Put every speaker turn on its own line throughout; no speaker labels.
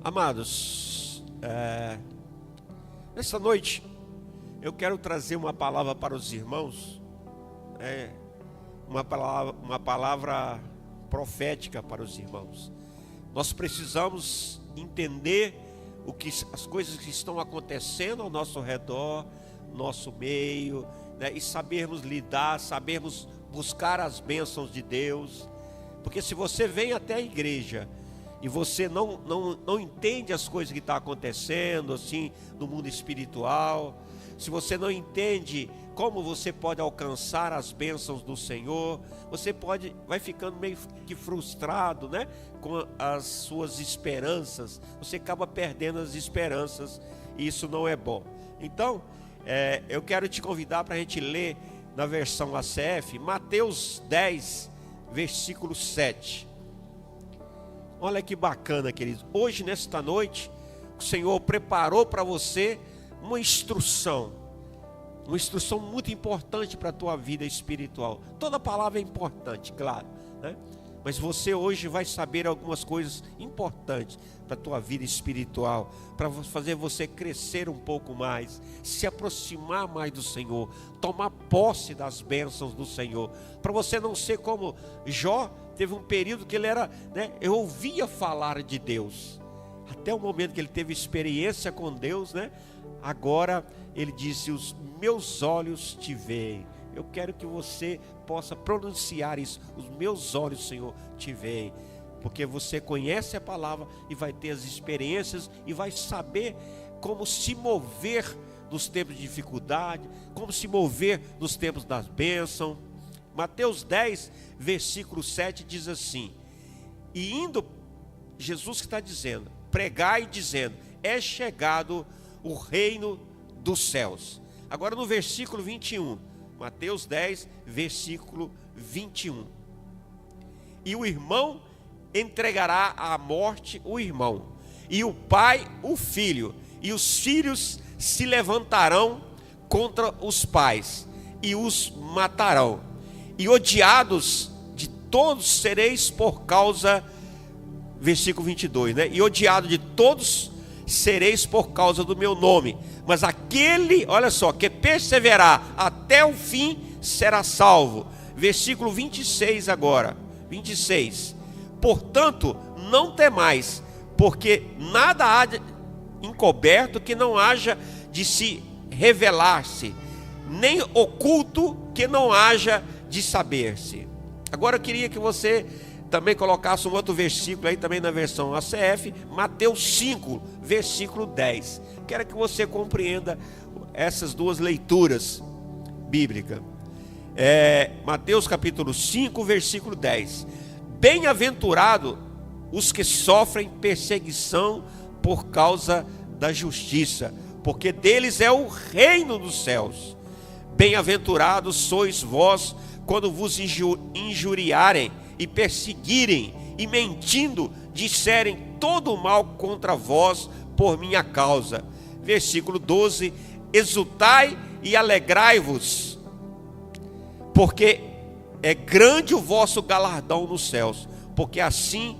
Amados, nessa noite eu quero trazer uma palavra para os irmãos, uma palavra profética para os irmãos. Nós precisamos entender as coisas que estão acontecendo ao nosso redor, nosso meio, e sabermos lidar, sabermos buscar as bênçãos de Deus. Porque se você vem até a igreja e você não entende as coisas que estão acontecendo assim no mundo espiritual, se você não entende como você pode alcançar as bênçãos do Senhor, você vai ficando meio que frustrado, com as suas esperanças. Você acaba perdendo as esperanças e isso não é bom. Então, eu quero te convidar para a gente ler na versão ACF, Mateus 10, versículo 7. Olha que bacana, queridos. Hoje, nesta noite, o Senhor preparou para você uma instrução muito importante para a tua vida espiritual. Toda palavra é importante, claro, mas você hoje vai saber algumas coisas importantes para a tua vida espiritual, para fazer você crescer um pouco mais, se aproximar mais do Senhor, tomar posse das bênçãos do Senhor, para você não ser como Jó. Teve um período que ele era, eu ouvia falar de Deus, até o momento que ele teve experiência com Deus, agora ele disse: os meus olhos te veem. Eu quero que você possa pronunciar isso: os meus olhos, Senhor, te veem. Porque você conhece a palavra e vai ter as experiências e vai saber como se mover nos tempos de dificuldade, como se mover nos tempos das bênçãos. Mateus 10, versículo 7 diz assim: e indo, Jesus que está dizendo, pregai dizendo, é chegado o reino dos céus. Agora no versículo 21, Mateus 10, versículo 21. E o irmão entregará à morte o irmão, e o pai o filho, e os filhos se levantarão contra os pais, e os matarão. E odiados de todos sereis por causa, versículo 22, e odiado de todos sereis por causa do meu nome, mas aquele, olha só, que perseverar até o fim será salvo. Versículo 26 agora, 26. Portanto, não temais, porque nada há encoberto que não haja de se revelar-se, nem oculto que não haja de saber-se. Agora eu queria que você também colocasse um outro versículo aí também na versão ACF, Mateus 5, versículo 10. Quero que você compreenda essas duas leituras bíblicas. Mateus capítulo 5, versículo 10. Bem-aventurado os que sofrem perseguição por causa da justiça, porque deles é o reino dos céus. Bem-aventurados sois vós quando vos injuriarem e perseguirem e mentindo disserem todo o mal contra vós por minha causa. Versículo 12. Exultai e alegrai-vos, porque é grande o vosso galardão nos céus, porque assim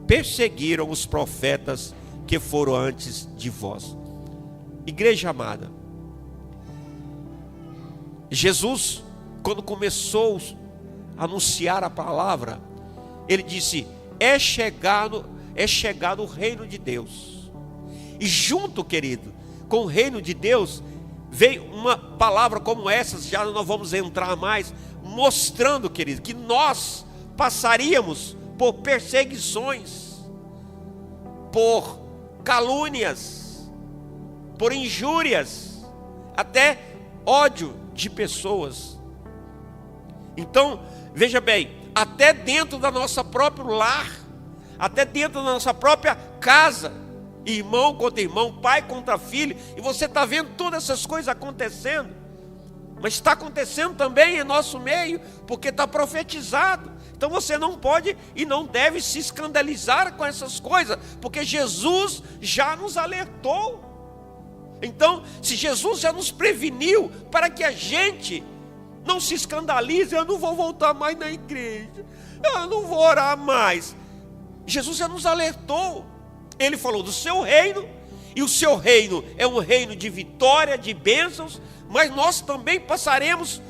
perseguiram os profetas que foram antes de vós. Igreja amada, Jesus, quando começou a anunciar a palavra, ele disse: é chegado o reino de Deus. E junto, querido, com o reino de Deus, veio uma palavra como essa, já não vamos entrar mais, mostrando, querido, que nós passaríamos por perseguições, por calúnias, por injúrias, até ódio de pessoas. Então, veja bem, até dentro da nossa próprio lar, até dentro da nossa própria casa, irmão contra irmão, pai contra filho, e você está vendo todas essas coisas acontecendo, mas está acontecendo também em nosso meio, porque está profetizado. Então você não pode e não deve se escandalizar com essas coisas, porque Jesus já nos alertou. Então, se Jesus já nos preveniu para que a gente não se escandalize: eu não vou voltar mais na igreja, eu não vou orar mais. Jesus já nos alertou. Ele falou do seu reino, e o seu reino é um reino de vitória, de bênçãos, mas nós também passaremos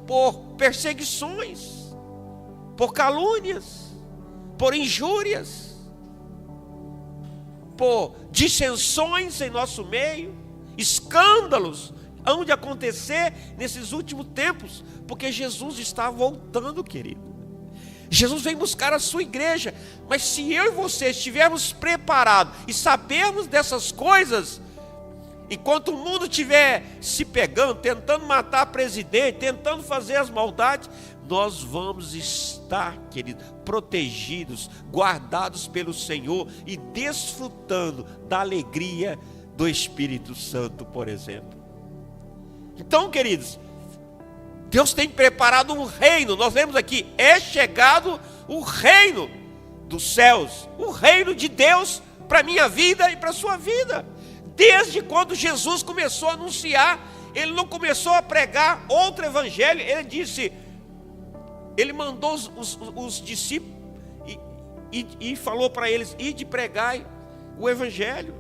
por perseguições, por calúnias, por injúrias, por dissensões em nosso meio, escândalos hão de acontecer nesses últimos tempos, porque Jesus está voltando, querido. Jesus vem buscar a sua igreja, mas se eu e você estivermos preparados e sabermos dessas coisas, enquanto o mundo estiver se pegando, tentando matar presidente, tentando fazer as maldades, nós vamos estar, querido, protegidos, guardados pelo Senhor e desfrutando da alegria do Espírito Santo, por exemplo. Então, queridos, Deus tem preparado um reino. Nós lemos aqui, é chegado o reino dos céus, o reino de Deus para a minha vida e para a sua vida. Desde quando Jesus começou a anunciar, ele não começou a pregar outro evangelho, ele disse, ele mandou os discípulos e falou para eles, ide pregar o evangelho.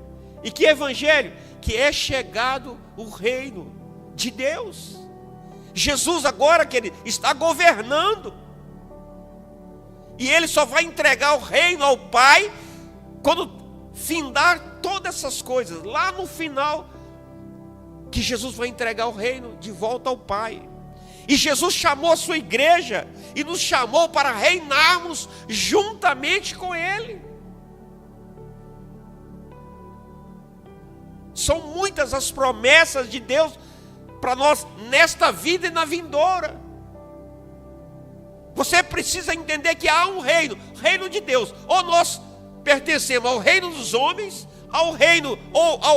E que evangelho? Que é chegado o reino de Deus. Jesus agora, querido, está governando, e Ele só vai entregar o reino ao Pai quando findar todas essas coisas, lá no final, que Jesus vai entregar o reino de volta ao Pai. E Jesus chamou a sua igreja, e nos chamou para reinarmos juntamente com Ele. São muitas as promessas de Deus para nós nesta vida e na vindoura. Você precisa entender que há um reino, reino de Deus. Ou nós pertencemos ao reino dos homens, ao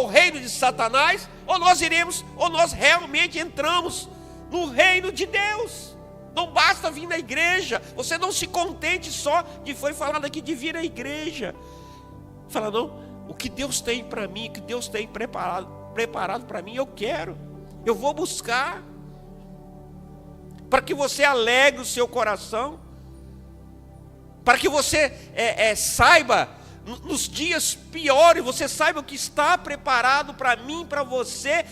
reino de Satanás, ou nós realmente entramos no reino de Deus. Não basta vir na igreja. Você não se contente só de, foi falado aqui, de vir à igreja. Fala, não, o que Deus tem para mim, o que Deus tem preparado para mim, eu quero. Eu vou buscar, para que você alegre o seu coração, para que você saiba, nos dias piores, você saiba o que está preparado para mim, para você,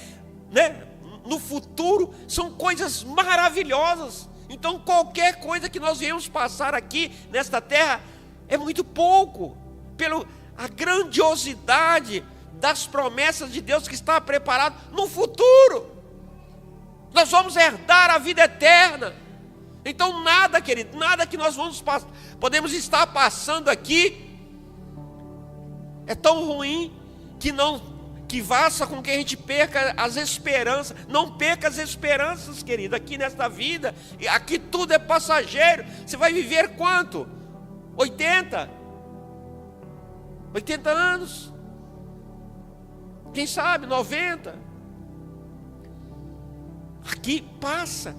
né? No futuro, são coisas maravilhosas. Então qualquer coisa que nós viemos passar aqui, nesta terra, é muito pouco, pela a grandiosidade das promessas de Deus que está preparado no futuro. Nós vamos herdar a vida eterna. Então nada, querido, nada que nós podemos estar passando aqui é tão ruim que faça com que a gente perca as esperanças. Não perca as esperanças, querido, aqui nesta vida. Aqui tudo é passageiro. Você vai viver quanto? 80 anos? Quem sabe 90? Aqui passa,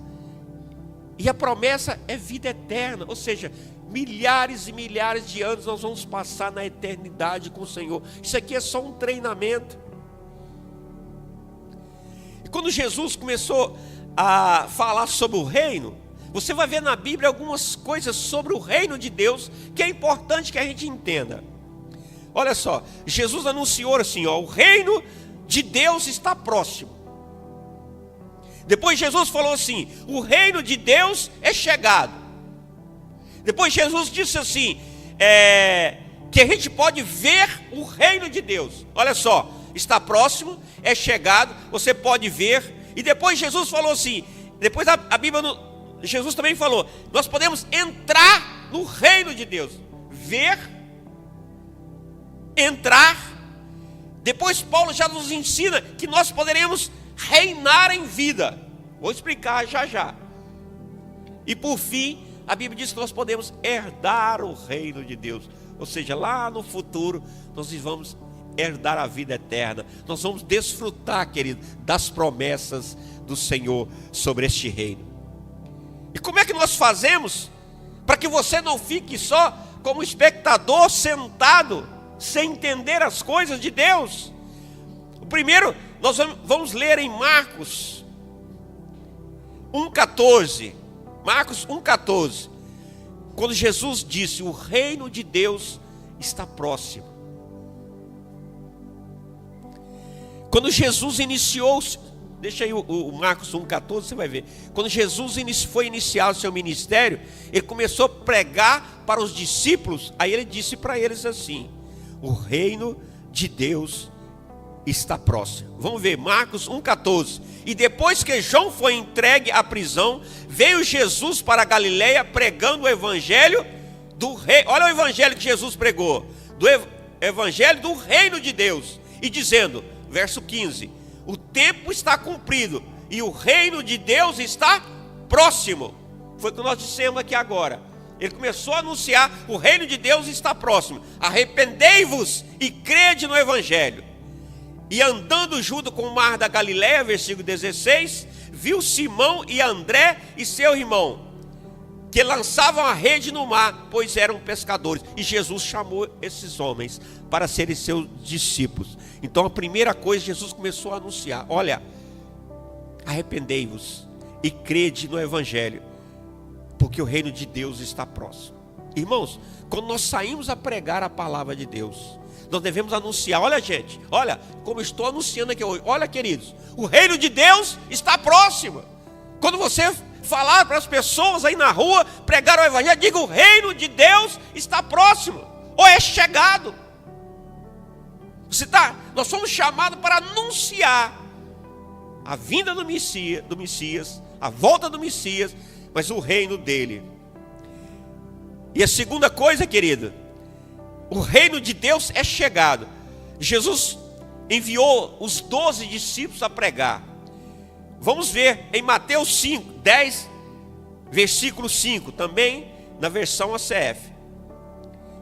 e a promessa é vida eterna, ou seja, milhares e milhares de anos nós vamos passar na eternidade com o Senhor. Isso aqui é só um treinamento. E quando Jesus começou a falar sobre o reino, você vai ver na Bíblia algumas coisas sobre o reino de Deus que é importante que a gente entenda. Olha só, Jesus anunciou assim, o reino de Deus está próximo. Depois Jesus falou assim, o reino de Deus é chegado. Depois Jesus disse assim, que a gente pode ver o reino de Deus. Olha só, está próximo, é chegado, você pode ver. E depois Jesus falou assim, depois a Bíblia, Jesus também falou, nós podemos entrar no reino de Deus. Ver, entrar. Depois Paulo já nos ensina que nós poderemos reinar em vida. Vou explicar já. E por fim, a Bíblia diz que nós podemos herdar o reino de Deus. Ou seja, lá no futuro, nós vamos herdar a vida eterna. Nós vamos desfrutar, querido, das promessas do Senhor sobre este reino. E como é que nós fazemos para que você não fique só como espectador sentado, sem entender as coisas de Deus? O primeiro, nós vamos ler em Marcos 1,14. Marcos 1,14. Quando Jesus disse, o reino de Deus está próximo. Quando Jesus iniciou, deixa aí o Marcos 1,14, você vai ver. Quando Jesus foi iniciar o seu ministério, ele começou a pregar para os discípulos. Aí ele disse para eles assim: o reino de Deus está próximo. Vamos ver, Marcos 1,14. E depois que João foi entregue à prisão, veio Jesus para a Galileia pregando o evangelho do rei. Olha o evangelho que Jesus pregou, do evangelho do reino de Deus, e dizendo, verso 15: o tempo está cumprido e o reino de Deus está próximo. Foi o que nós dissemos aqui agora. Ele começou a anunciar: o reino de Deus está próximo, arrependei-vos e crede no evangelho. E andando junto com o mar da Galileia, versículo 16, viu Simão e André e seu irmão, que lançavam a rede no mar, pois eram pescadores. E Jesus chamou esses homens para serem seus discípulos. Então a primeira coisa, Jesus começou a anunciar: olha, arrependei-vos e crede no evangelho, porque o reino de Deus está próximo. Irmãos, quando nós saímos a pregar a palavra de Deus, nós devemos anunciar: olha, gente, olha como eu estou anunciando aqui hoje, olha, queridos, o reino de Deus está próximo. Quando você falar para as pessoas aí na rua, pregar o evangelho, diga: o reino de Deus está próximo, ou é chegado. Nós somos chamados para anunciar a vinda do Messias, a volta do Messias, mas o reino dele. E a segunda coisa, querido, o reino de Deus é chegado. Jesus enviou os 12 discípulos a pregar. Vamos ver em Mateus 5, 10, versículo 5, também na versão ACF.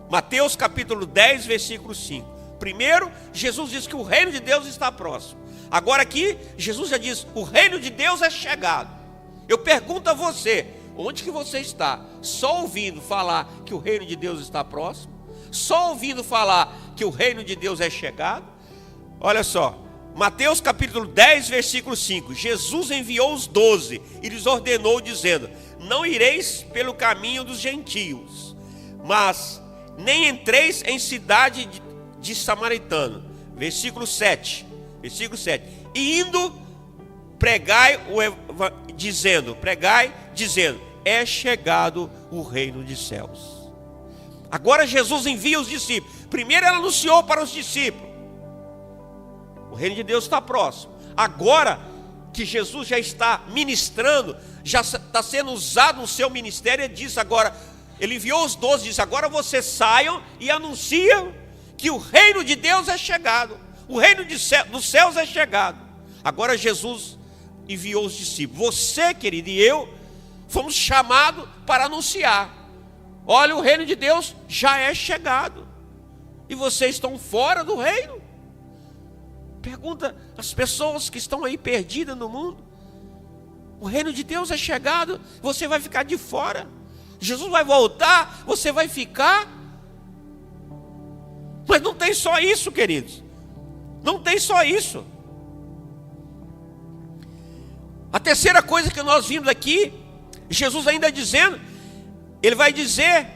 Mateus capítulo 10, versículo 5. Primeiro, Jesus diz que o reino de Deus está próximo. Agora aqui, Jesus já diz: o reino de Deus é chegado. Eu pergunto a você, onde que você está? Só ouvindo falar que o reino de Deus está próximo? Só ouvindo falar que o reino de Deus é chegado? Olha só, Mateus capítulo 10, versículo 5. Jesus enviou os 12 e lhes ordenou, dizendo: não ireis pelo caminho dos gentios, mas nem entreis em cidade de samaritano. Versículo 7. E indo, pregai, dizendo, é chegado o reino dos céus. Agora Jesus envia os discípulos. Primeiro ele anunciou para os discípulos: o reino de Deus está próximo. Agora que Jesus já está ministrando, já está sendo usado no seu ministério, ele disse agora, ele enviou os 12, disse: agora vocês saiam e anunciam que o reino de Deus é chegado, o reino dos céus é chegado. Agora Jesus enviou os discípulos. Você, querido, e eu fomos chamados para anunciar: olha, o reino de Deus já é chegado, e vocês estão fora do reino. Pergunta às pessoas que estão aí perdidas no mundo: o reino de Deus é chegado, você vai ficar de fora. Jesus vai voltar, você vai ficar. Mas não tem só isso, queridos. Não tem só isso. A terceira coisa que nós vimos aqui, Jesus ainda dizendo, ele vai dizer: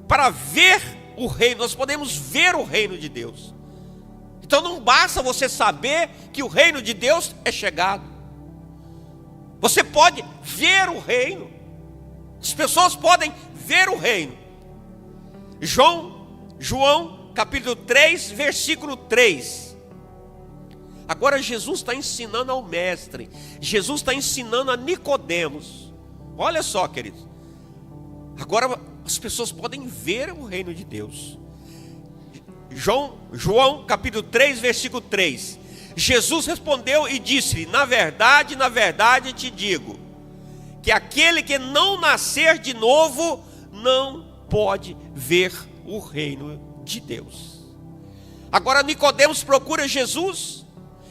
para ver o reino, nós podemos ver o reino de Deus. Então não basta você saber que o reino de Deus é chegado. Você pode ver o reino. As pessoas podem ver o reino. João capítulo 3, versículo 3. Agora Jesus está ensinando ao mestre. Jesus está ensinando a Nicodemos. Olha só, queridos. Agora as pessoas podem ver o reino de Deus. João capítulo 3, versículo 3. Jesus respondeu e disse-lhe: na verdade te digo, que aquele que não nascer de novo não pode ver o reino de Deus. Agora Nicodemos procura Jesus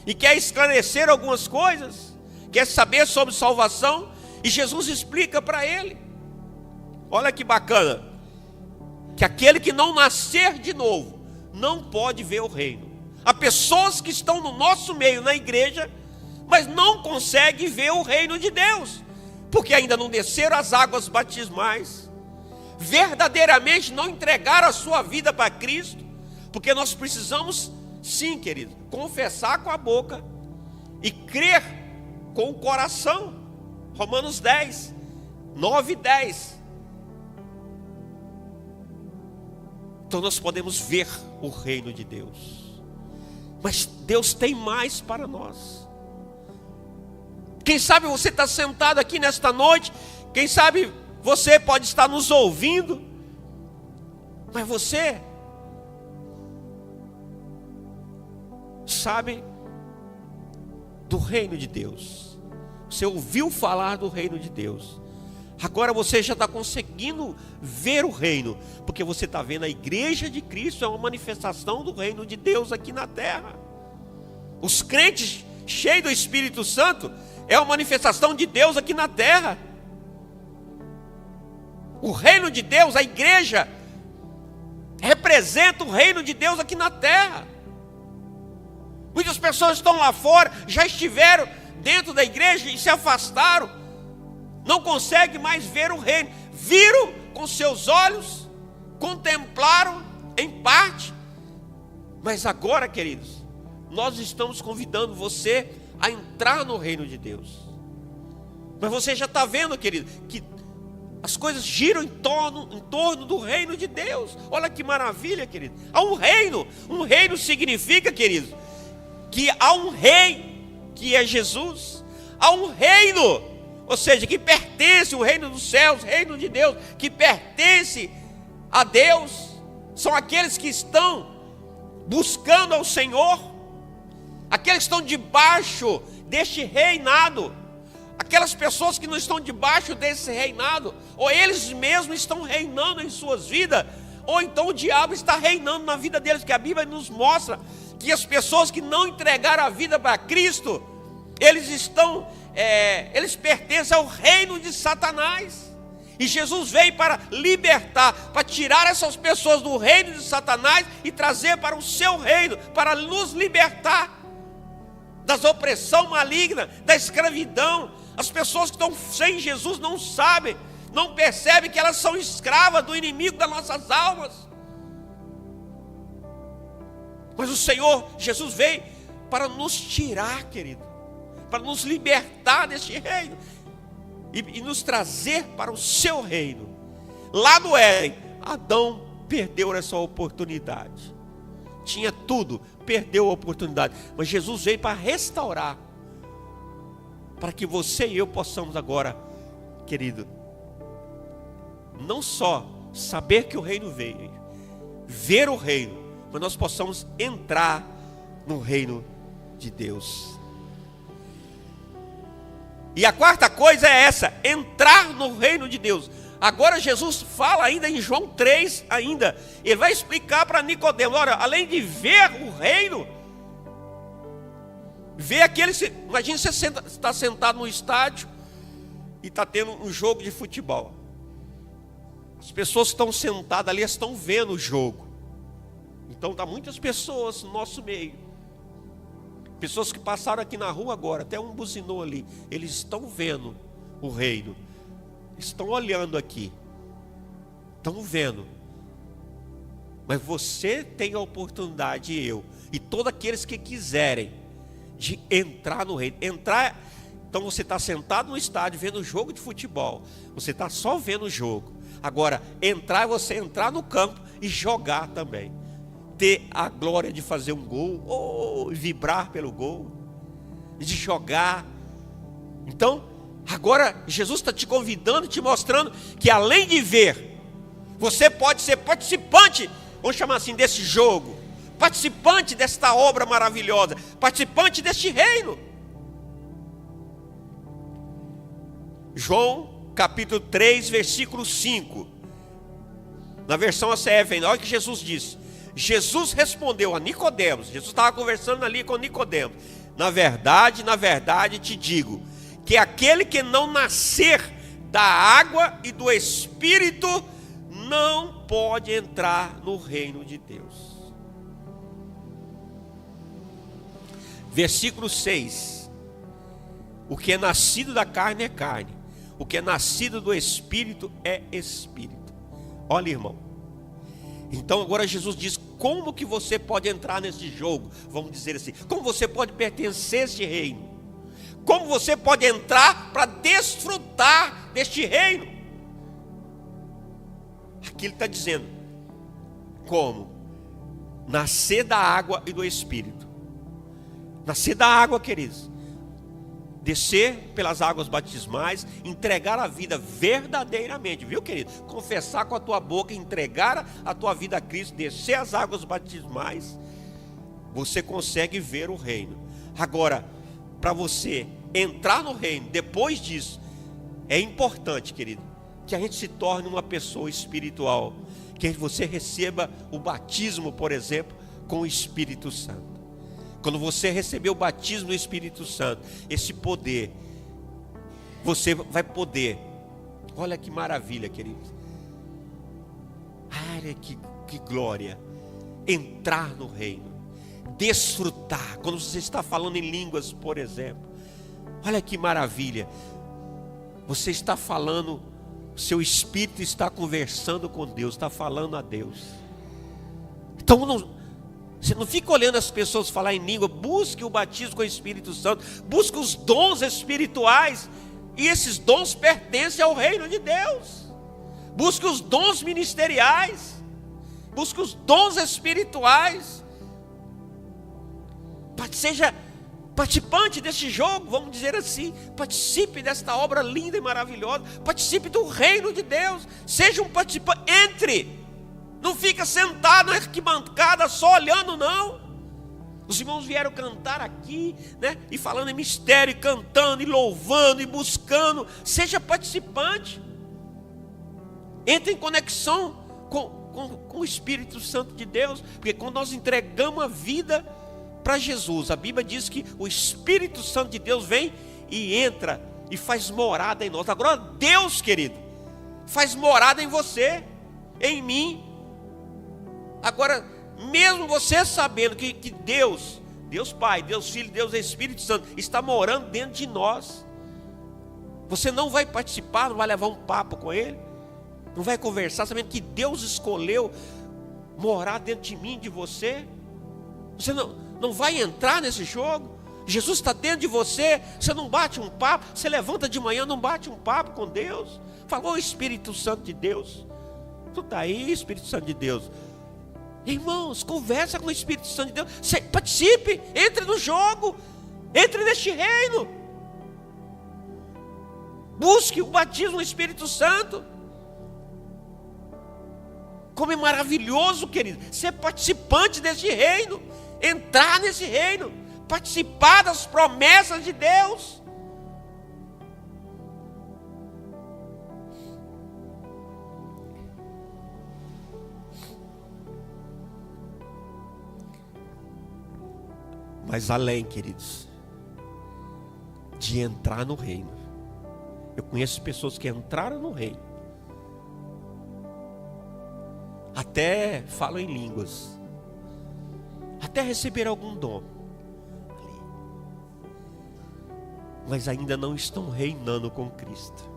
e quer esclarecer algumas coisas, quer saber sobre salvação, e Jesus explica para ele. Olha que bacana, que aquele que não nascer de novo não pode ver o reino. Há pessoas que estão no nosso meio, na igreja, mas não conseguem ver o reino de Deus, porque ainda não desceram as águas batismais, verdadeiramente não entregaram a sua vida para Cristo, porque nós precisamos Sim, querido, confessar com a boca e crer com o coração. Romanos 10, 9 e 10. Então nós podemos ver o reino de Deus. Mas Deus tem mais para nós. Quem sabe você está sentado aqui nesta noite, quem sabe você pode estar nos ouvindo, mas você sabe do reino de Deus. Você ouviu falar do reino de Deus. Agora você já está conseguindo ver o reino, porque você está vendo a igreja de Cristo é uma manifestação do reino de Deus aqui na terra. Os crentes cheios do Espírito Santo é uma manifestação de Deus aqui na terra. O reino de Deus, a igreja, representa o reino de Deus aqui na terra. Muitas pessoas estão lá fora, já estiveram dentro da igreja e se afastaram, não conseguem mais ver o reino. Viram com seus olhos, contemplaram em parte, mas agora, queridos, nós estamos convidando você a entrar no reino de Deus. Mas você já está vendo, querido, que as coisas giram em torno do reino de Deus. Olha que maravilha, querido. Há um reino. Um reino significa, querido, que há um rei, que é Jesus. Há um reino, ou seja, que pertence ao reino dos céus, reino de Deus, que pertence a Deus. São aqueles que estão buscando ao Senhor, aqueles que estão debaixo deste reinado. Aquelas pessoas que não estão debaixo desse reinado, ou eles mesmos estão reinando em suas vidas, ou então o diabo está reinando na vida deles, que a Bíblia nos mostra que as pessoas que não entregaram a vida para Cristo, eles pertencem ao reino de Satanás. E Jesus veio para libertar, para tirar essas pessoas do reino de Satanás e trazer para o seu reino, para nos libertar das opressão maligna, da escravidão. As pessoas que estão sem Jesus não sabem, não percebem que elas são escravas do inimigo das nossas almas. Mas o Senhor Jesus veio para nos tirar, querido, para nos libertar deste reino e nos trazer para o seu reino. Lá no Éden, Adão perdeu essa oportunidade. Tinha tudo, perdeu a oportunidade. Mas Jesus veio para restaurar, para que você e eu possamos agora, querido, não só saber que o reino veio, ver o reino, mas nós possamos entrar no reino de Deus. E a quarta coisa é essa: entrar no reino de Deus. Agora Jesus fala ainda em João 3 ainda. Ele vai explicar para Nicodemo: olha, além de ver o reino, ver aqueles. Imagina você está sentado no estádio e está tendo um jogo de futebol. As pessoas que estão sentadas ali estão vendo o jogo. Então está muitas pessoas no nosso meio. Pessoas que passaram aqui na rua agora, até um buzinou ali. Eles estão vendo o reino. Estão olhando aqui. Estão vendo. Mas você tem a oportunidade, e todos aqueles que quiserem, de entrar no reino. Entrar. Então você está sentado no estádio vendo o jogo de futebol. Você está só vendo o jogo. Agora, entrar é você entrar no campo e jogar também. Ter a glória de fazer um gol, ou vibrar pelo gol, de jogar. Então, agora Jesus está te convidando, te mostrando que além de ver, você pode ser participante, vamos chamar assim, desse jogo, participante desta obra maravilhosa, participante deste reino. João capítulo 3, versículo 5, na versão ACF, olha o que Jesus disse. Jesus respondeu a Nicodemos. Jesus estava conversando ali com Nicodemos: na verdade te digo, que aquele que não nascer da água e do Espírito não pode entrar no reino de Deus. Versículo 6: o que é nascido da carne é carne, o que é nascido do Espírito é Espírito. Olha, irmão, então agora Jesus diz como que você pode entrar nesse jogo, vamos dizer assim, como você pode pertencer a este reino, como você pode entrar para desfrutar deste reino. Aqui ele está dizendo, como? Nascer da água e do Espírito. Nascer da água, queridos, descer pelas águas batismais, entregar a vida verdadeiramente, viu, querido? Confessar com a tua boca, entregar a tua vida a Cristo, descer as águas batismais, você consegue ver o reino. Agora, para você entrar no reino, depois disso, é importante, querido, que a gente se torne uma pessoa espiritual, que você receba o batismo, por exemplo, com o Espírito Santo. Quando você receber o batismo do Espírito Santo, esse poder, você vai poder, olha que maravilha, queridos, olha que glória, entrar no reino, desfrutar, quando você está falando em línguas, por exemplo, olha que maravilha, você está falando, seu espírito está conversando com Deus, está falando a Deus. Então você não fica olhando as pessoas falar em língua, busque o batismo com o Espírito Santo, busque os dons espirituais, e esses dons pertencem ao reino de Deus. Busque os dons ministeriais, busque os dons espirituais, seja participante deste jogo, vamos dizer assim, participe desta obra linda e maravilhosa, participe do reino de Deus, seja um participante, entre, não fica sentado na arquibancada só olhando, não. Os irmãos vieram cantar aqui, né, e falando em mistério, e cantando, e louvando, e buscando, seja participante, entre em conexão com o Espírito Santo de Deus, porque quando nós entregamos a vida para Jesus, a Bíblia diz que o Espírito Santo de Deus vem e entra e faz morada em nós. Agora Deus, querido, faz morada em você, em mim. Agora, mesmo você sabendo que Deus Pai, Deus Filho, Deus Espírito Santo está morando dentro de nós, você não vai participar, não vai levar um papo com Ele, não vai conversar, sabendo que Deus escolheu morar dentro de mim, de você. Você não vai entrar nesse jogo. Jesus está dentro de você. Você não bate um papo, você levanta de manhã, não bate um papo com Deus. Falou, Espírito Santo de Deus, tu está aí, Espírito Santo de Deus. Irmãos, conversa com o Espírito Santo de Deus, participe, entre no jogo, entre neste reino, busque o batismo do Espírito Santo. Como é maravilhoso, querido, ser participante desse reino, entrar nesse reino, participar das promessas de Deus. Mas além, queridos, de entrar no reino, eu conheço pessoas que entraram no reino, até falam em línguas, até receber algum dom, mas ainda não estão reinando com Cristo.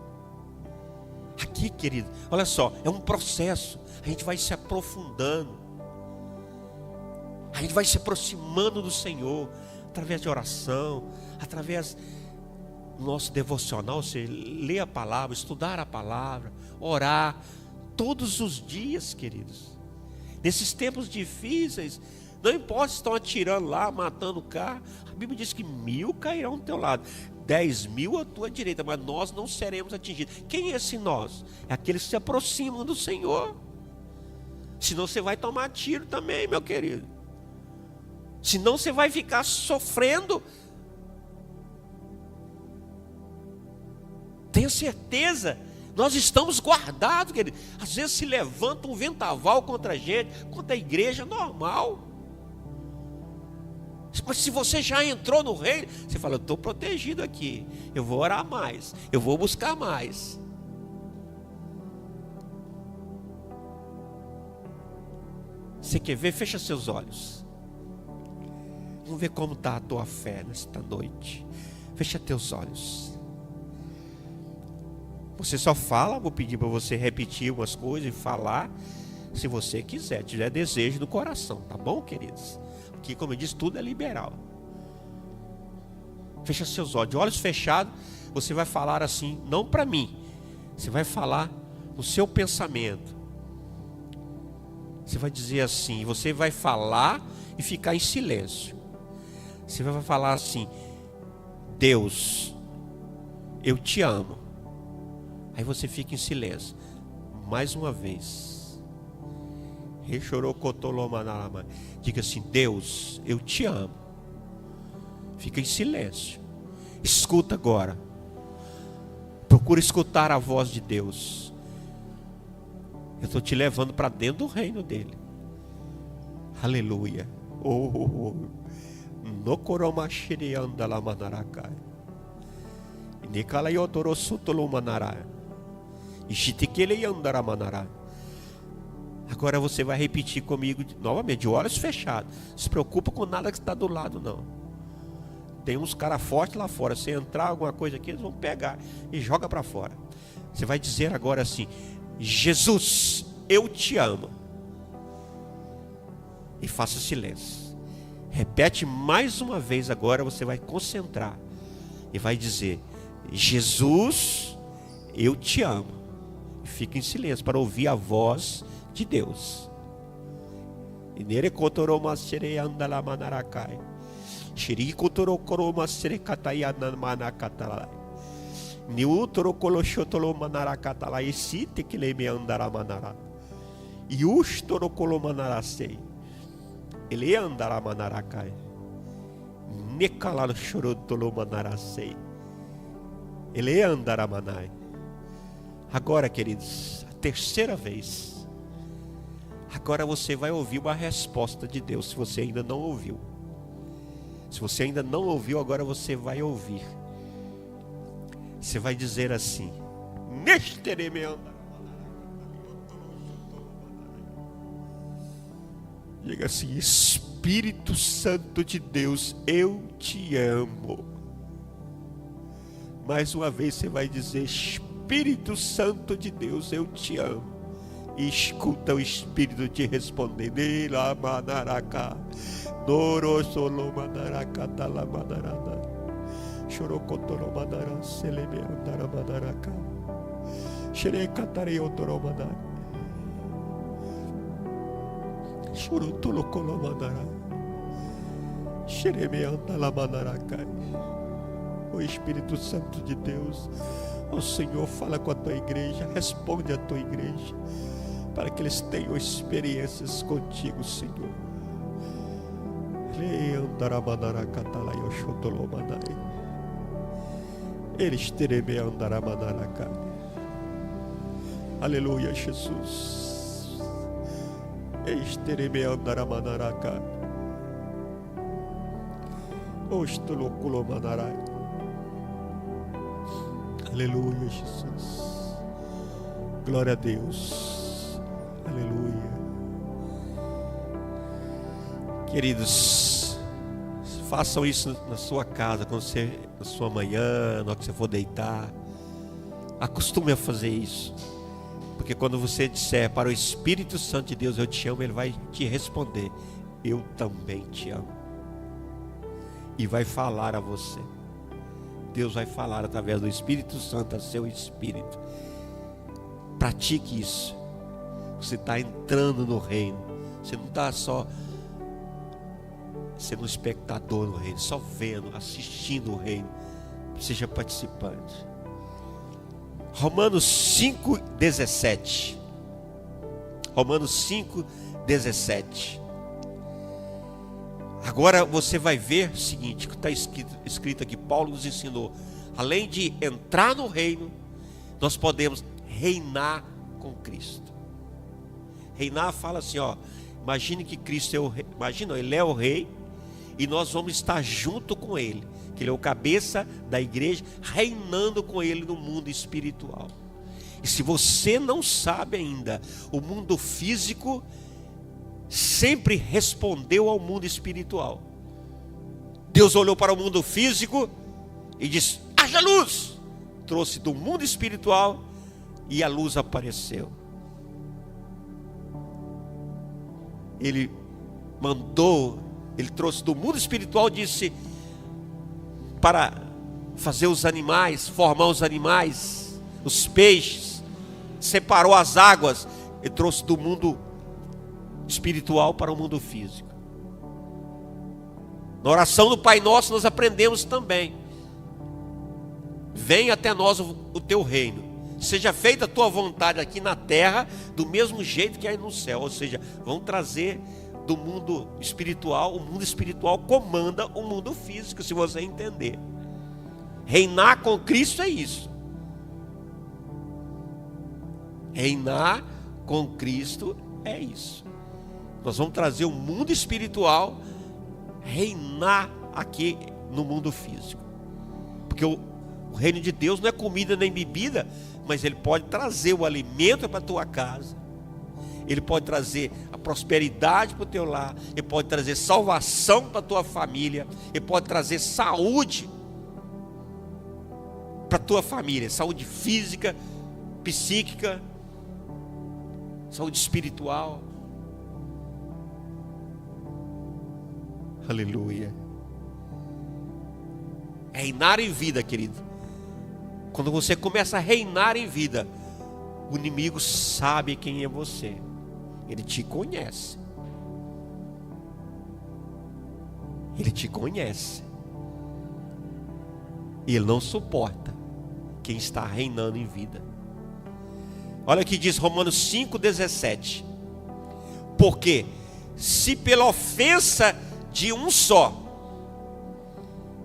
Aqui, querido, olha só, é um processo, a gente vai se aprofundando, a gente vai se aproximando do Senhor, através de oração, através do nosso devocional, você lê a palavra, estudar a palavra, orar, todos os dias, queridos. Nesses tempos difíceis, não importa se estão atirando lá, matando o carro, a Bíblia diz que 1000 cairão do teu lado, 10.000 à tua direita, mas nós não seremos atingidos. Quem é esse nós? É aqueles que se aproximam do Senhor. Senão você vai tomar tiro também, meu querido. Senão você vai ficar sofrendo. Tenha certeza, nós estamos guardados, querido. Às vezes se levanta um vendaval contra a gente, contra a igreja, normal. Mas se você já entrou no reino, você fala, eu estou protegido aqui, eu vou orar mais, eu vou buscar mais. Você quer ver? Fecha seus olhos. Vamos ver como está a tua fé nesta noite. Fecha teus olhos. Você só fala, vou pedir para você repetir umas coisas e falar. Se você quiser, tiver desejo no coração, tá bom, queridos? Aqui, como eu disse, tudo é liberal. Fecha seus olhos, de olhos fechados, você vai falar assim, não para mim, você vai falar no seu pensamento. Você vai dizer assim, você vai falar e ficar em silêncio. Você vai falar assim: Deus, eu te amo. Aí você fica em silêncio. Mais uma vez. Diga assim: Deus, eu te amo. Fica em silêncio. Escuta agora. Procura escutar a voz de Deus. Eu estou te levando para dentro do reino dele. Aleluia. No koromashiri andala manarakai. Nikala yotoro sutolo manarai. Ishitikele andara manarai. Agora você vai repetir comigo novamente, de olhos fechados. Não se preocupa com nada que está do lado, não. Tem uns caras fortes lá fora. Se entrar alguma coisa aqui, eles vão pegar e joga para fora. Você vai dizer agora assim: Jesus, eu te amo. E faça silêncio. Repete mais uma vez agora, você vai concentrar. E vai dizer: Jesus, eu te amo. E fica em silêncio para ouvir a voz de Deus. Ele andará manaracai. Necalado chorotolo manaracei. Ele andará manai. Agora, queridos, a terceira vez. Agora você vai ouvir uma resposta de Deus, se você ainda não ouviu. Se você ainda não ouviu, agora você vai ouvir. Você vai dizer assim: diga assim: Espírito Santo de Deus, eu te amo. Mais uma vez você vai dizer: Espírito Santo de Deus, eu te amo. E escuta o Espírito te respondendo: Ela manaraca, noro solo manaraca, tala manarada, chorocotoro manara, seleme andara manaraca, xerecatare otoro manara, chorotolo colo manara, xereme andala manaraca. O Espírito Santo de Deus, o Senhor, fala com a tua igreja, responde a tua igreja, para que eles tenham experiências contigo, Senhor. Eles tereme andaramanaraca. Aleluia, Jesus. Eles tereme andaramanaraca. Ostoloculomanaraca. Aleluia, Jesus. Glória a Deus. Aleluia. Queridos, façam isso na sua casa, quando você, na sua manhã, na hora que você for deitar. Acostume a fazer isso. Porque quando você disser para o Espírito Santo de Deus, eu te amo, ele vai te responder: eu também te amo. E vai falar a você. Deus vai falar através do Espírito Santo a seu espírito. Pratique isso. Você está entrando no reino. Você não está só sendo um espectador no reino, só vendo, assistindo o reino. Seja participante. Romanos 5:17. Romanos 5:17. Agora você vai ver o seguinte, que está escrito aqui, Paulo nos ensinou: além de entrar no reino, nós podemos reinar com Cristo. Reinar fala assim, ó, imagine que Cristo é o rei, imagina, ele é o rei, e nós vamos estar junto com ele, que ele é o cabeça da igreja, reinando com ele no mundo espiritual. E se você não sabe ainda, o mundo físico sempre respondeu ao mundo espiritual. Deus olhou para o mundo físico e disse: haja luz. Trouxe do mundo espiritual e a luz apareceu. Ele mandou, Ele trouxe do mundo espiritual, disse para fazer os animais, formar os animais, os peixes, separou as águas. Ele trouxe do mundo espiritual para o mundo físico. Na oração do Pai Nosso nós aprendemos também: venha até nós o teu reino, seja feita a tua vontade aqui na terra, do mesmo jeito que é no céu. Ou seja, vão trazer do mundo espiritual. O mundo espiritual comanda o mundo físico, se você entender. Reinar com Cristo é isso. Reinar com Cristo é isso. Nós vamos trazer o mundo espiritual reinar aqui no mundo físico. Porque o reino de Deus não é comida nem bebida, mas Ele pode trazer o alimento para a tua casa. Ele pode trazer a prosperidade para o teu lar. Ele pode trazer salvação para a tua família. Ele pode trazer saúde para a tua família. Saúde física, psíquica, saúde espiritual. Aleluia. Reinar em vida, querido. Quando você começa a reinar em vida, o inimigo sabe quem é você. Ele te conhece. Ele te conhece. E ele não suporta quem está reinando em vida. Olha o que diz Romanos 5,17. Porque se pela ofensa de um só,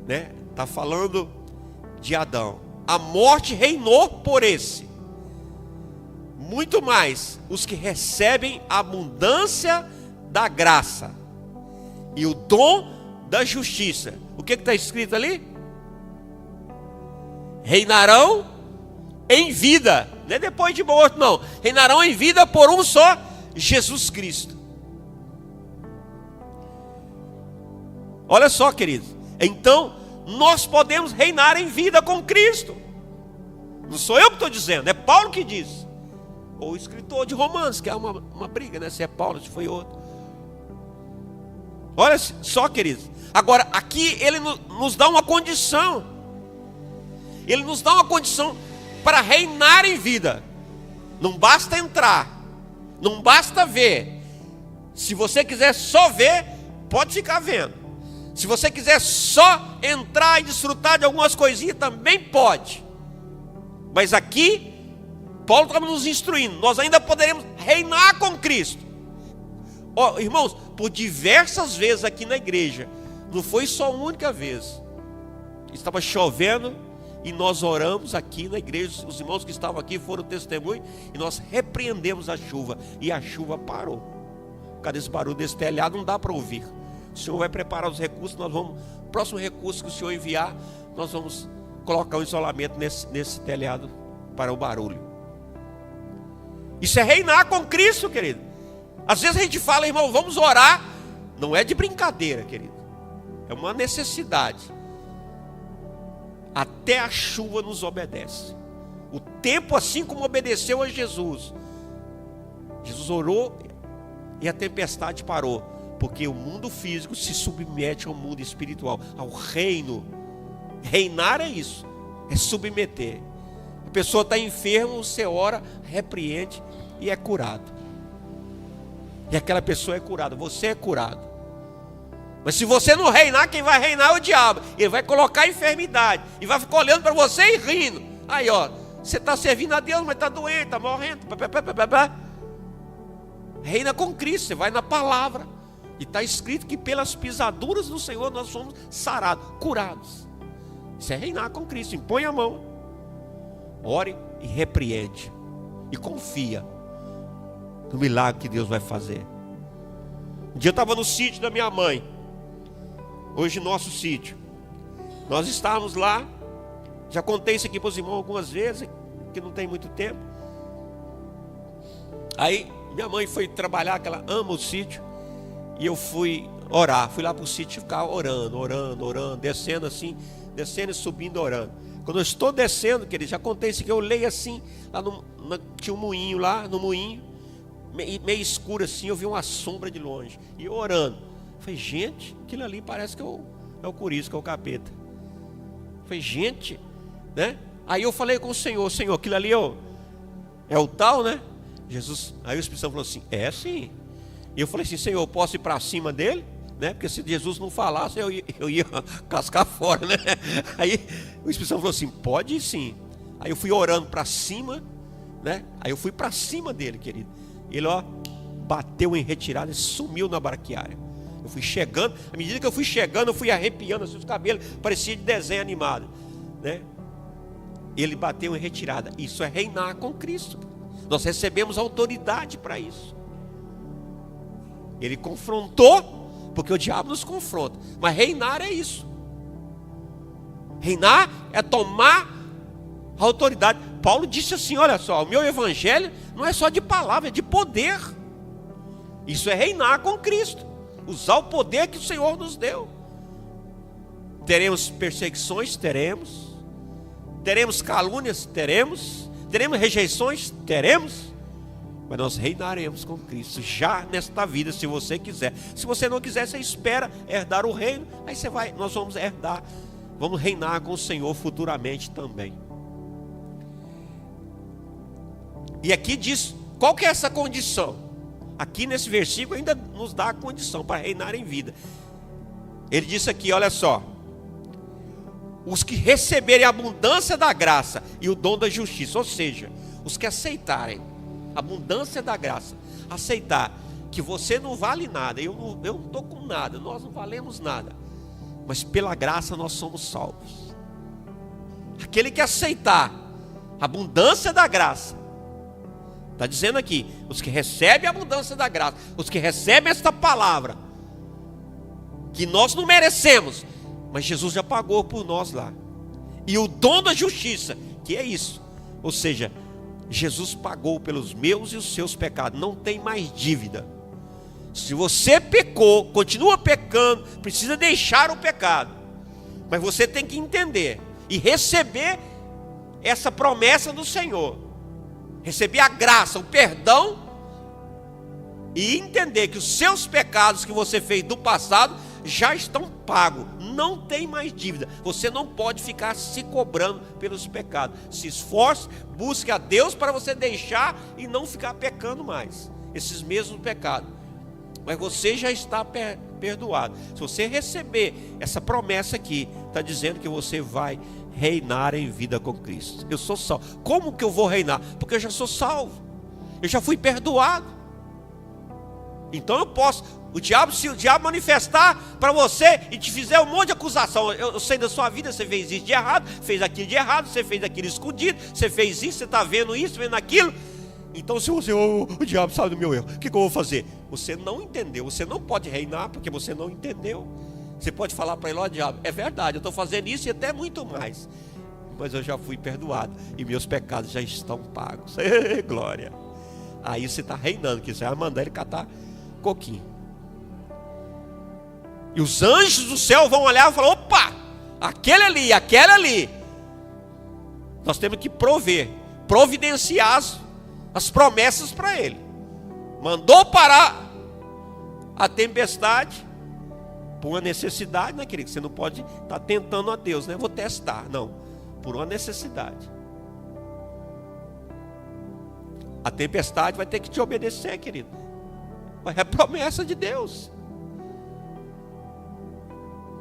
né? Está falando de Adão, a morte reinou por esse, muito mais os que recebem a abundância da graça e o dom da justiça. O que está escrito ali? Reinarão em vida, não é depois de morto, não. Reinarão em vida por um só, Jesus Cristo. Olha só, queridos. Então, nós podemos reinar em vida com Cristo. Não sou eu que estou dizendo, é Paulo que diz. Ou o escritor de Romanos, que é uma briga, né? Se é Paulo, se foi outro. Olha só, queridos. Agora, aqui ele nos dá uma condição. Ele nos dá uma condição para reinar em vida. Não basta entrar, não basta ver. Se você quiser só ver, pode ficar vendo. Se você quiser só entrar e desfrutar de algumas coisinhas, também pode. Mas aqui, Paulo está nos instruindo. Nós ainda poderemos reinar com Cristo. Oh, irmãos, por diversas vezes aqui na igreja, não foi só uma única vez. Estava chovendo e nós oramos aqui na igreja. Os irmãos que estavam aqui foram testemunho. E nós repreendemos a chuva. E a chuva parou. Por causa desse barulho desse telhado, não dá para ouvir. O Senhor vai preparar os recursos, o próximo recurso que o Senhor enviar, nós vamos colocar o isolamento nesse telhado para o barulho. Isso é reinar com Cristo, querido. Às vezes a gente fala, irmão, vamos orar. Não é de brincadeira, querido. É uma necessidade. Até a chuva nos obedece. O tempo, assim como obedeceu a Jesus. Jesus orou e a tempestade parou. Porque o mundo físico se submete ao mundo espiritual, ao reino. Reinar é isso, é submeter. A pessoa está enferma, você ora, repreende e é curado. E aquela pessoa é curada, você é curado. Mas se você não reinar, quem vai reinar é o diabo. Ele vai colocar a enfermidade e vai ficar olhando para você e rindo. Aí, ó, você está servindo a Deus, mas está doente, está morrendo. Reina com Cristo, você vai na palavra. E está escrito que pelas pisaduras do Senhor nós somos sarados, curados. Isso é reinar com Cristo. Impõe a mão, ore e repreende. E confia no milagre que Deus vai fazer. Um dia eu estava no sítio da minha mãe. Hoje nosso sítio. Nós estávamos lá. Já contei isso aqui para os irmãos algumas vezes, que não tem muito tempo. Aí minha mãe foi trabalhar, que ela ama o sítio. E eu fui orar, fui lá para o sítio ficar orando, descendo assim, descendo e subindo orando. Quando eu estou descendo, querido, já contei isso aqui, eu leio assim, lá tinha um moinho lá, no moinho, meio escuro assim, eu vi uma sombra de longe, e eu orando. Falei, gente, aquilo ali parece que é o Corizo, que é o capeta. Falei, gente, né? Aí eu falei com o Senhor, aquilo ali é o tal, né? Jesus, aí o Espírito Santo falou assim, é sim. E eu falei assim, Senhor, eu posso ir para cima dele? Né? Porque se Jesus não falasse, eu ia cascar fora, né? Aí o Espírito Santo falou assim, pode ir sim. Aí eu fui orando para cima, né? Aí eu fui para cima dele, querido. Ele, bateu em retirada e sumiu na braquiária. Eu fui chegando, à medida que eu fui chegando, eu fui arrepiando assim, os cabelos, parecia de desenho animado, né? Ele bateu em retirada. Isso é reinar com Cristo. Nós recebemos autoridade para isso. Ele confrontou, porque o diabo nos confronta. Mas reinar é isso. Reinar é tomar a autoridade. Paulo disse assim, olha só, o meu evangelho não é só de palavra, é de poder. Isso é reinar com Cristo. Usar o poder que o Senhor nos deu. Teremos perseguições? Teremos. Teremos calúnias? Teremos. Teremos rejeições? Teremos. Mas nós reinaremos com Cristo já nesta vida, se você quiser. Se você não quiser, você espera herdar o reino. Aí nós vamos herdar. Vamos reinar com o Senhor futuramente também. E aqui diz, qual que é essa condição? Aqui nesse versículo ainda nos dá a condição para reinar em vida. Ele disse aqui, olha só. Os que receberem a abundância da graça e o dom da justiça. Ou seja, os que aceitarem a abundância da graça. Aceitar que você não vale nada. Eu não estou com nada. Nós não valemos nada. Mas pela graça nós somos salvos. Aquele que aceitar a abundância da graça. Está dizendo aqui, os que recebem a abundância da graça, os que recebem esta palavra, que nós não merecemos, mas Jesus já pagou por nós lá. E o dom da justiça, que é isso, ou seja, Jesus pagou pelos meus e os seus pecados, não tem mais dívida. Se você pecou, continua pecando, precisa deixar o pecado, mas você tem que entender e receber essa promessa do Senhor. Receber a graça, o perdão e entender que os seus pecados que você fez do passado já estão pagos, não tem mais dívida. Você não pode ficar se cobrando pelos pecados. Se esforce, busque a Deus para você deixar e não ficar pecando mais esses mesmos pecados. Mas você já está perdoado. Se você receber essa promessa aqui, está dizendo que você vai reinar em vida com Cristo. Eu sou salvo. Como que eu vou reinar? Porque eu já sou salvo. Eu já fui perdoado. Então eu posso. Se o diabo manifestar para você e te fizer um monte de acusação, eu sei da sua vida, você fez isso de errado, fez aquilo de errado, você fez aquilo escondido, você fez isso, você está vendo isso, vendo aquilo. Então se você, o diabo sabe do meu erro, o que eu vou fazer? Você não entendeu, você não pode reinar porque você não entendeu. Você pode falar para ele, ó diabo, é verdade, eu estou fazendo isso e até muito mais, mas eu já fui perdoado e meus pecados já estão pagos. Glória. Aí você está reinando, que você vai mandar ele catar coquinho. E os anjos do céu vão olhar e falar, opa, aquele ali. Nós temos que providenciar as promessas para ele. Mandou parar a tempestade por uma necessidade, né, querido? Você não pode estar tentando a Deus, né? Vou testar, não. Por uma necessidade. A tempestade vai ter que te obedecer, querido. Mas é promessa de Deus.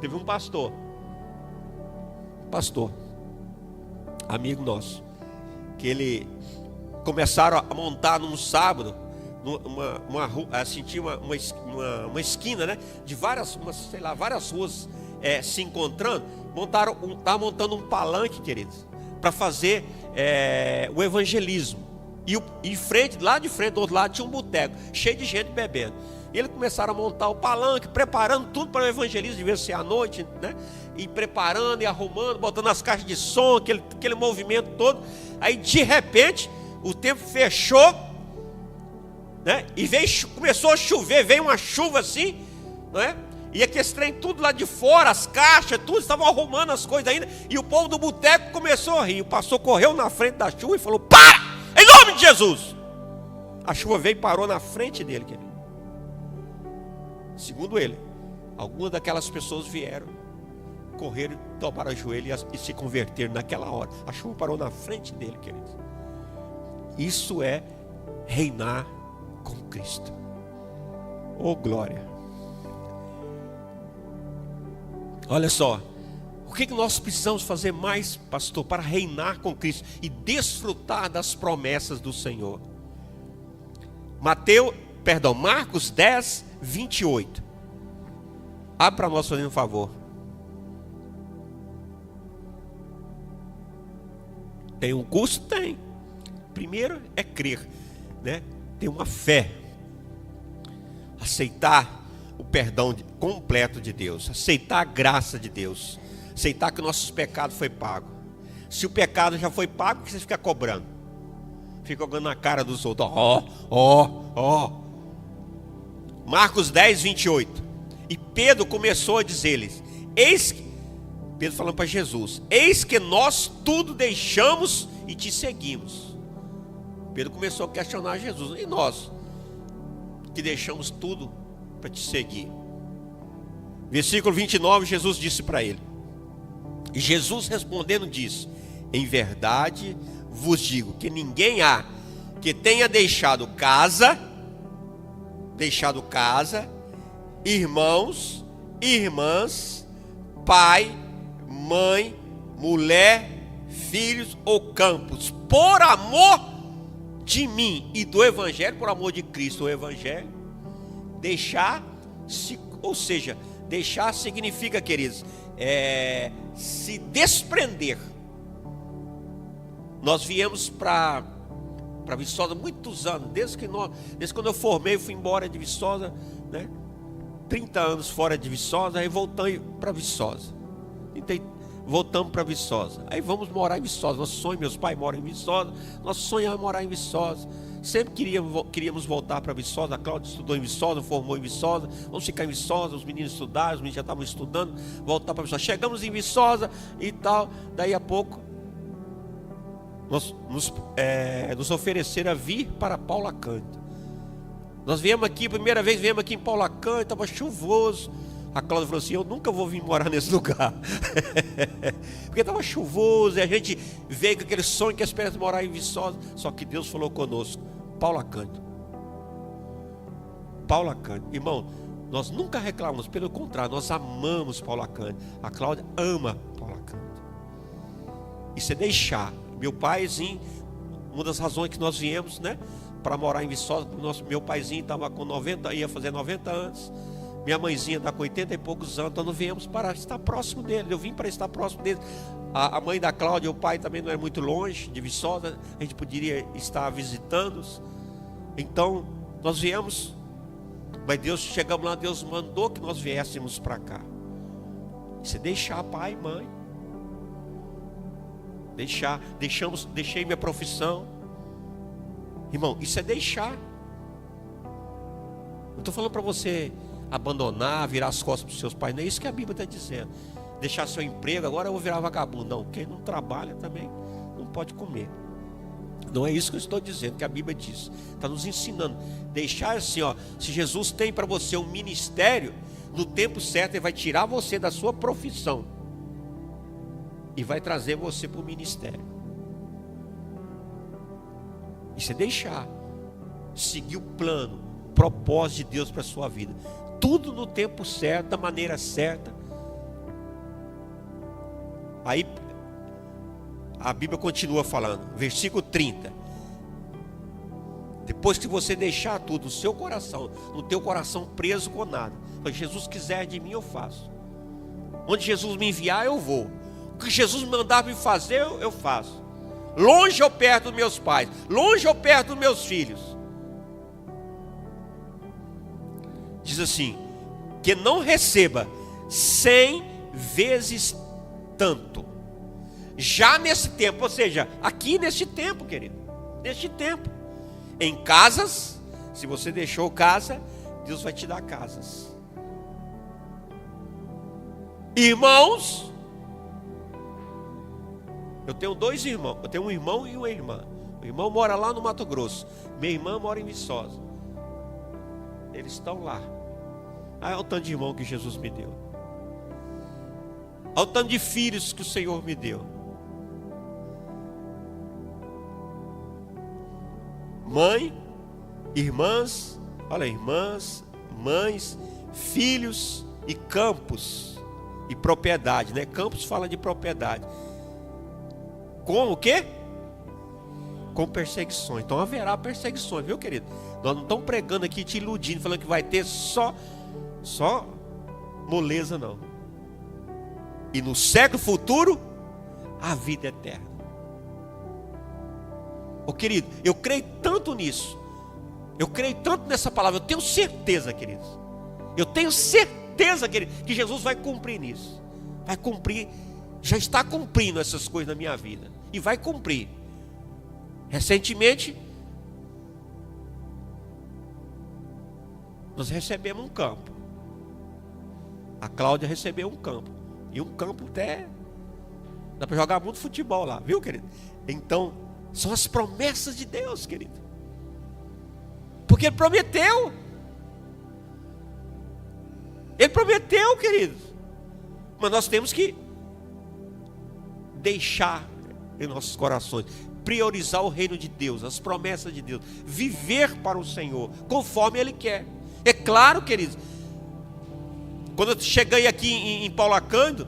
Teve um pastor, amigo nosso, que ele começaram a montar num sábado, uma rua, assim, tinha uma esquina, né, de várias ruas se encontrando, estavam montando um palanque, queridos, para fazer o evangelismo. E lá de frente, do outro lado, tinha um boteco, cheio de gente bebendo. E eles começaram a montar o palanque, preparando tudo para o evangelismo, devia ser à noite, né? E preparando e arrumando, botando as caixas de som, aquele movimento todo. Aí de repente, o tempo fechou, né? E começou a chover, veio uma chuva assim, né? E aquele trem tudo lá de fora, as caixas, tudo, estavam arrumando as coisas ainda. E o povo do boteco começou a rir. O pastor correu na frente da chuva e falou, para! Em nome de Jesus! A chuva veio e parou na frente dele, querido. Segundo ele, algumas daquelas pessoas vieram, correram, dobraram o joelho e se converteram naquela hora. A chuva parou na frente dele, querido. Isso é reinar com Cristo. Oh, glória! Olha só, o que nós precisamos fazer mais, pastor, para reinar com Cristo e desfrutar das promessas do Senhor? Marcos 10, 28. Abre para nós, fazendo um favor. Tem um custo? Tem. Primeiro é crer, né? Ter uma fé. Aceitar o perdão completo de Deus. Aceitar a graça de Deus. Aceitar que o nosso pecado foi pago. Se o pecado já foi pago, por que você fica cobrando? Fica jogando na cara dos outros. Marcos 10, 28. E Pedro começou a dizer-lhes: Pedro falando para Jesus: eis que nós tudo deixamos e te seguimos. Pedro começou a questionar Jesus: e nós que deixamos tudo para te seguir? Versículo 29, Jesus disse para ele. E Jesus respondendo disse: em verdade vos digo que ninguém há que tenha deixado casa, irmãos, irmãs, pai, mãe, mulher, filhos ou campos, por amor de mim e do Evangelho, por amor de Cristo, o Evangelho, deixar significa, queridos, se desprender. Nós viemos para Viçosa há muitos anos, desde quando eu formei, eu fui embora de Viçosa, né? 30 anos fora de Viçosa, aí voltei para Viçosa. Voltamos para Viçosa. Aí vamos morar em Viçosa. Nosso sonho, meus pais moram em Viçosa. Nosso sonho é morar em Viçosa. Sempre queríamos voltar para Viçosa. A Cláudia estudou em Viçosa, formou em Viçosa. Vamos ficar em Viçosa. Os meninos estudaram, os meninos já estavam estudando. Voltar para Viçosa. Chegamos em Viçosa e tal. Daí a pouco nos ofereceram a vir para Paula Cândido. Nós viemos aqui, primeira vez viemos aqui em Paula Cândido, estava chuvoso. A Cláudia falou assim: eu nunca vou vir morar nesse lugar. Porque estava chuvoso, e a gente veio com aquele sonho que a esperança de morar em Viçosa. Só que Deus falou conosco: Paula Cândido. Irmão, nós nunca reclamamos, pelo contrário, nós amamos Paula Cândido. A Cláudia ama Paula Cândido. Isso é deixar. Meu paizinho, uma das razões que nós viemos, né, para morar em Viçosa, meu paizinho estava com 90, ia fazer 90 anos. Minha mãezinha está com 80 e poucos anos, então nós viemos para estar próximo dele. Eu vim para estar próximo dele. A mãe da Cláudia e o pai também não é muito longe de Viçosa, a gente poderia estar visitando-os. Então nós viemos, mas chegamos lá, Deus mandou que nós viéssemos para cá. Isso é deixar pai e mãe. Deixei minha profissão. Irmão, isso é deixar. Não estou falando para você abandonar, virar as costas para os seus pais. Não é isso que a Bíblia está dizendo. Deixar seu emprego, agora eu vou virar vagabundo. Não, quem não trabalha também não pode comer. Não é isso que eu estou dizendo, que a Bíblia diz. Está nos ensinando. Deixar assim, ó. Se Jesus tem para você um ministério, no tempo certo Ele vai tirar você da sua profissão e vai trazer você para o ministério. Isso é deixar. Seguir o plano, o propósito de Deus para a sua vida. Tudo no tempo certo, da maneira certa. Aí a Bíblia continua falando, versículo 30. Depois que você deixar tudo no seu coração, no teu coração preso com nada, se Jesus quiser de mim, eu faço. Onde Jesus me enviar, eu vou. O que Jesus me mandar me fazer, eu faço. Longe ou perto dos meus pais, longe ou perto dos meus filhos. Diz assim: que não receba 100 vezes tanto. Já nesse tempo, ou seja, aqui neste tempo, querido, neste tempo, em casas, se você deixou casa, Deus vai te dar casas. Irmãos, eu tenho 2 irmãos, eu tenho um irmão e uma irmã. Meu irmão mora lá no Mato Grosso. Minha irmã mora em Viçosa. Eles estão lá. Olha o tanto de irmão que Jesus me deu. Olha o tanto de filhos que o Senhor me deu. Mãe, irmãs, olha, irmãs, mães, filhos e campos e propriedade, né? Campos fala de propriedade. Com o quê? Com perseguições. Então haverá perseguições, viu, querido? Nós não estamos pregando aqui, te iludindo, falando que vai ter só moleza, não. E no século futuro, a vida eterna. Ô querido, eu creio tanto nisso. Eu creio tanto nessa palavra. Eu tenho certeza, queridos. Eu tenho certeza, querido, que Jesus vai cumprir nisso. Vai cumprir. Já está cumprindo essas coisas na minha vida. E vai cumprir. Recentemente, nós recebemos um campo. A Cláudia recebeu um campo. E um campo até dá para jogar muito futebol lá, viu, querido? Então, são as promessas de Deus, querido. Porque Ele prometeu. Ele prometeu, querido. Mas nós temos que deixar em nossos corações, priorizar o reino de Deus, as promessas de Deus, viver para o Senhor, conforme Ele quer. É claro, queridos, quando eu cheguei aqui em Paulo Acando,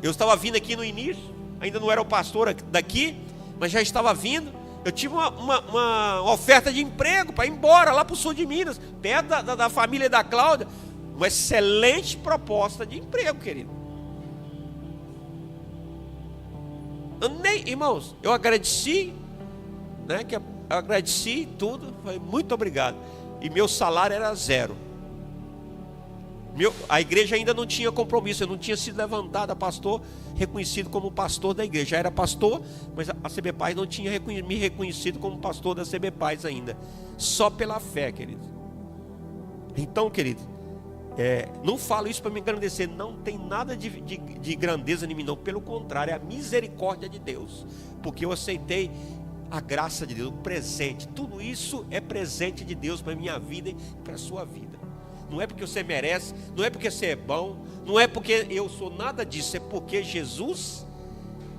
eu estava vindo aqui no início, ainda não era o pastor daqui, mas já estava vindo. Eu tive uma oferta de emprego para ir embora lá para o sul de Minas, perto da família da Cláudia. Uma excelente proposta de emprego, querido. Irmãos, eu agradeci, né? Eu agradeci tudo, falei, muito obrigado. E meu salário era 0. A igreja ainda não tinha compromisso, eu não tinha sido levantado a pastor, reconhecido como pastor da igreja. Já era pastor, mas a CB Paz não tinha me reconhecido como pastor da CB Paz ainda. Só pela fé, querido. Então, querido, não falo isso para me engrandecer. Não tem nada de grandeza em mim, não. Pelo contrário, é a misericórdia de Deus. Porque eu aceitei a graça de Deus, o presente. Tudo isso é presente de Deus para a minha vida e para a sua vida. Não é porque você merece, não é porque você é bom, não é porque eu sou nada disso, é porque Jesus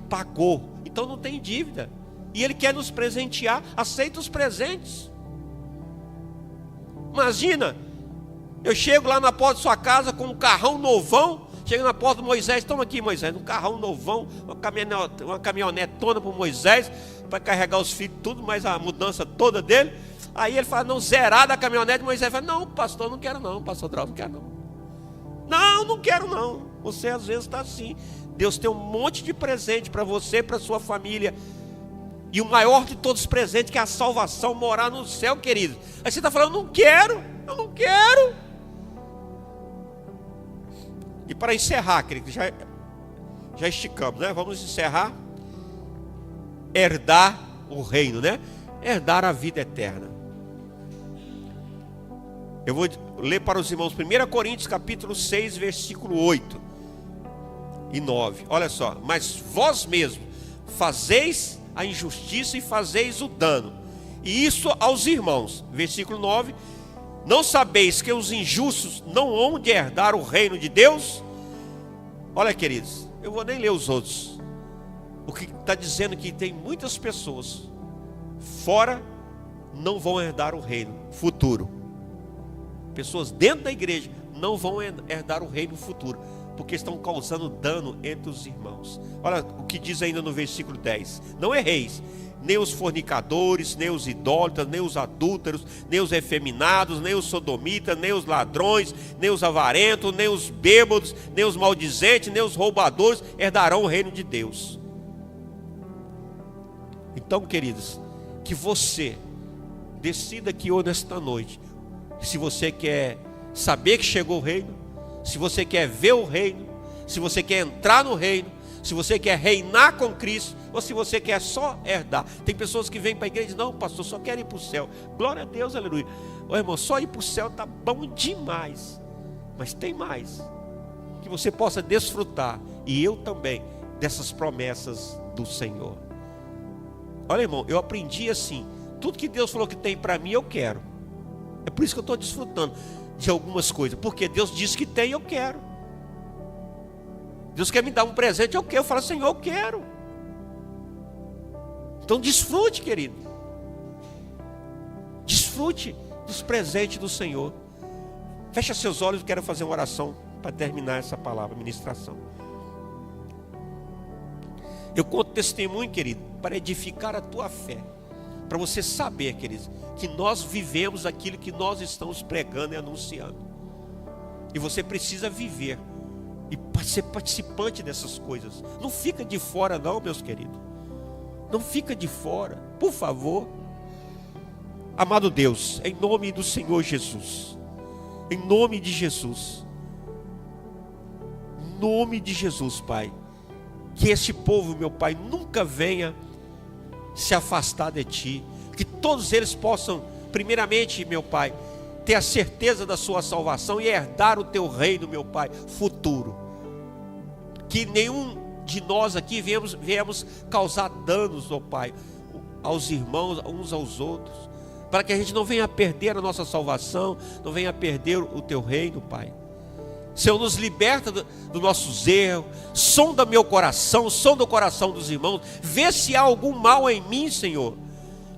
pagou. Então não tem dívida. E Ele quer nos presentear, aceita os presentes. Imagina, eu chego lá na porta da sua casa com um carrão novão, chego na porta do Moisés, toma aqui, Moisés, um carrão novão, uma caminhonetona para o Moisés, para carregar os filhos, tudo, mais a mudança toda dele. Aí ele fala, não, zerada a caminhonete. Moisés fala, não, pastor, não quero não, pastor Drauzio, não quero não. Não quero não. Você às vezes está assim. Deus tem um monte de presente para você, para sua família. E o maior de todos os presentes, que é a salvação, morar no céu, querido. Aí você está falando, eu não quero. E para encerrar, querido, já esticamos, né? Vamos encerrar. Herdar o reino, né? Herdar a vida eterna. Eu vou ler para os irmãos 1 Coríntios capítulo 6, versículo 8 e 9. Olha só. Mas vós mesmos fazeis a injustiça e fazeis o dano, e isso aos irmãos. Versículo 9. Não sabeis que os injustos não hão de herdar o reino de Deus? Olha, queridos, eu vou nem ler os outros. O que está dizendo que tem muitas pessoas fora não vão herdar o reino futuro. Pessoas dentro da igreja não vão herdar o reino futuro, porque estão causando dano entre os irmãos. Olha o que diz ainda no versículo 10. Não erreis, nem os fornicadores, nem os idólatras, nem os adúlteros, nem os efeminados, nem os sodomitas, nem os ladrões, nem os avarentos, nem os bêbados, nem os maldizentes, nem os roubadores herdarão o reino de Deus. Então, queridos, que você decida aqui hoje, nesta noite, se você quer saber que chegou o reino, se você quer ver o reino, se você quer entrar no reino, se você quer reinar com Cristo, ou se você quer só herdar. Tem pessoas que vêm para a igreja e dizem, não, pastor, só quero ir para o céu. Glória a Deus, aleluia. Ô irmão, só ir para o céu está bom demais. Mas tem mais. Que você possa desfrutar, e eu também, dessas promessas do Senhor. Olha, irmão, eu aprendi assim, tudo que Deus falou que tem para mim, eu quero. É por isso que eu estou desfrutando de algumas coisas, porque Deus disse que tem, eu quero. Deus quer me dar um presente, eu quero. Eu falo, Senhor, eu quero. Então desfrute, querido. Desfrute dos presentes do Senhor. Fecha seus olhos, eu quero fazer uma oração para terminar essa palavra, ministração. Eu conto testemunho, querido, para edificar a tua fé. Para você saber, queridos, que nós vivemos aquilo que nós estamos pregando e anunciando. E você precisa viver e ser participante dessas coisas. Não fica de fora não, meus queridos. Não fica de fora, por favor. Amado Deus, em nome do Senhor Jesus, em nome de Jesus, em nome de Jesus, Pai, que este povo, meu Pai, nunca venha se afastar de Ti, que todos eles possam, primeiramente, meu Pai, ter a certeza da sua salvação e herdar o Teu reino, meu Pai, futuro. Que nenhum de nós aqui viemos causar danos, ó Pai, aos irmãos, uns aos outros, para que a gente não venha perder a nossa salvação, não venha perder o Teu reino, Pai. Senhor, nos liberta dos nossos erros, sonda meu coração, sonda o coração dos irmãos, vê se há algum mal em mim, Senhor.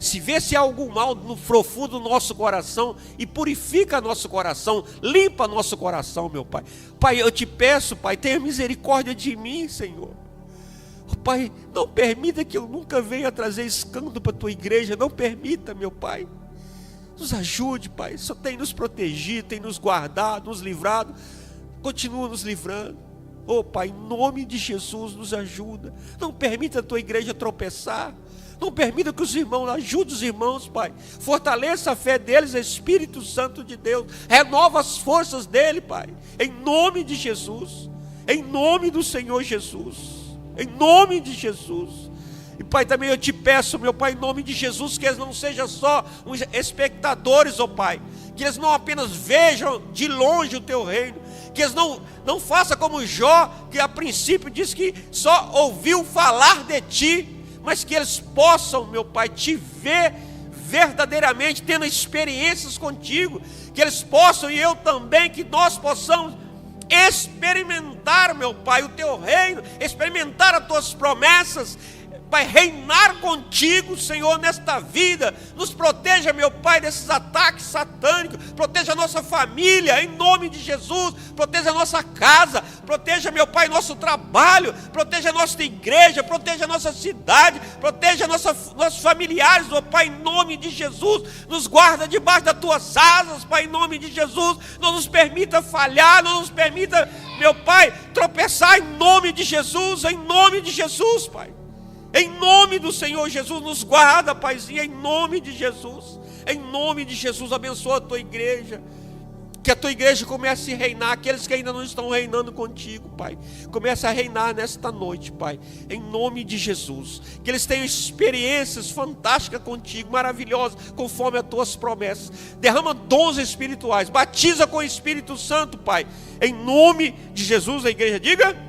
Se vê se há algum mal no profundo do nosso coração e purifica nosso coração, limpa nosso coração, meu Pai. Pai, eu te peço, Pai, tenha misericórdia de mim, Senhor. Pai, não permita que eu nunca venha trazer escândalo para a tua igreja, não permita, meu Pai. Nos ajude, Pai, só tem nos protegido, tem nos guardado, nos livrado. Continua nos livrando. Oh Pai, em nome de Jesus, nos ajuda. Não permita a tua igreja tropeçar. Não permita que os irmãos, ajude os irmãos, Pai. Fortaleça a fé deles, Espírito Santo de Deus. Renova as forças dele, Pai. Em nome de Jesus. Em nome do Senhor Jesus. Em nome de Jesus. E Pai, também eu te peço, meu Pai, em nome de Jesus, que eles não sejam só uns espectadores, ó Pai. Que eles não apenas vejam de longe o teu reino. Que eles não façam como Jó, que a princípio diz que só ouviu falar de ti, mas que eles possam, meu Pai, te ver verdadeiramente, tendo experiências contigo, que eles possam, e eu também, que nós possamos experimentar, meu Pai, o teu reino, experimentar as tuas promessas, Pai, reinar contigo, Senhor, nesta vida. Nos proteja, meu Pai, desses ataques satânicos. Proteja a nossa família, em nome de Jesus. Proteja a nossa casa. Proteja, meu Pai, nosso trabalho. Proteja a nossa igreja. Proteja a nossa cidade. Proteja nossos familiares, meu Pai, em nome de Jesus. Nos guarda debaixo das tuas asas, Pai, em nome de Jesus. Não nos permita falhar, não nos permita, meu Pai, tropeçar, em nome de Jesus. Em nome de Jesus, Pai. Em nome do Senhor Jesus, nos guarda, Paizinho, em nome de Jesus. Em nome de Jesus, abençoa a tua igreja. Que a tua igreja comece a reinar. Aqueles que ainda não estão reinando contigo, Pai, comece a reinar nesta noite, Pai, em nome de Jesus. Que eles tenham experiências fantásticas contigo, maravilhosas, conforme as tuas promessas. Derrama dons espirituais, batiza com o Espírito Santo, Pai, em nome de Jesus. A igreja diga...